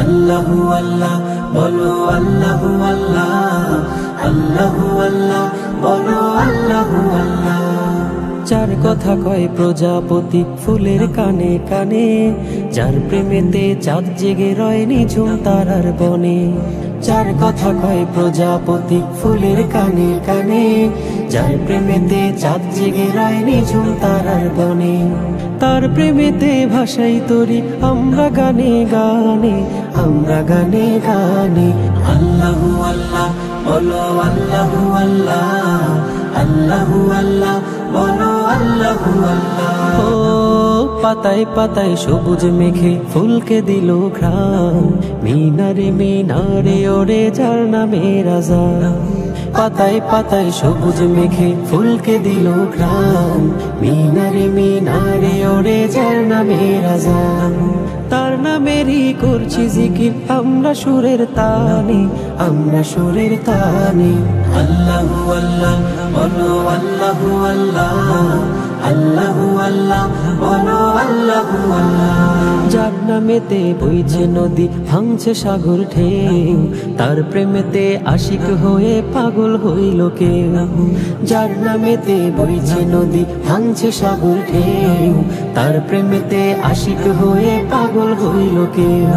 আল্লাহু আল্লাহ বলো আল্লাহু আল্লাহ, আল্লাহু আল্লাহ বলো আল্লাহু আল্লাহ। যার কথা কয় প্রজাপতি ফুলের কানে কানে, যার প্রেমেতে চাঁদ জেগে রয় নিঝুম তারার বনে। যার কথা কয় প্রজাপতি ফুলের কানে কানে, যার প্রেমেতে চাঁদ জেগে রয় নিঝুম তারার বনে। তার প্রেমেতে ভাষাই তরি আমরা গানে গানে, আমরা গানে গানে। আল্লাহু আল্লাহ বলো আল্লাহু আল্লাহ, আল্লাহু আল্লাহ বলো আল্লাহু আল্লাহ। ও পাতায় পাতায় সবুজ মেঘে ফুলকে দিল ঘ্রাণ, মিনারে মিনারে ওরে যার নামে আযান। পাতায় পাতায় সবুজ মেঘে ফুলকে দিল ঘ্রাণ, মিনারে মিনারে ওরে যার নামে আযান। তার নামেরই করছি জিকির আমরা সুরের তানে, আমরা সুরের তানে। আল্লাহু আল্লাহ বলো আল্লাহু আল্লাহ, আল্লাহু আল্লাহ বলো আল্লাহু আল্লাহ। যার নামেতে বইছে নদী ভাঙছে সাগর ঢেউ, তার প্রেমেতে আশিক হয়ে পাগল হইল কেউ। যার নামেতে বইছে নদী ভাঙছে সাগর ঢেউ, তার প্রেমেতে আশিক হয়ে পাগল হইল কেউ।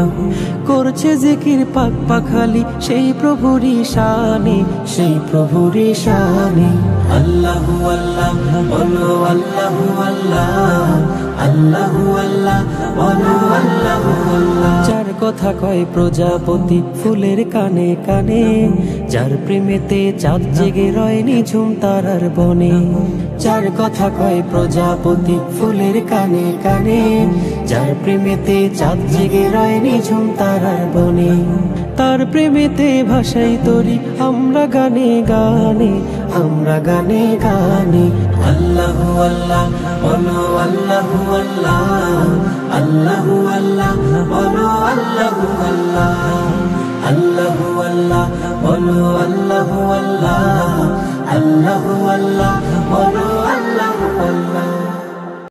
করছে জিকির পাক পাখালি সেই প্রভুরই শানে, সেই প্রভুরই শানে। আল্লাহু আল্লাহ বলো আল্লাহু আল্লাহ, আল্লাহু আল্লাহ বলো আল্লাহু আল্লাহ। যার কথা কয় প্রজাপতি ফুলের কানে কানে, যার প্রেমেতে চাঁদ জেগে রয় নিঝুম তারার বনে। যার কথা কয় প্রজাপতি ফুলের কানে কানে, যার প্রেমেতে চাঁদ জেগে রয় নিঝুম তারার বনে। তার প্রেমেতে ভাষাই তরি আমরা গানে গানে, আমরা গানে গানে। আল্লাহু আল্লাহ বলো আল্লাহু আল্লাহ, আল্লাহু আল্লাহ বলো আল্লাহু আল্লাহ। আল্লাহু আল্লাহ বলো আল্লাহু আল্লাহ, আল্লাহু আল্লাহ বলো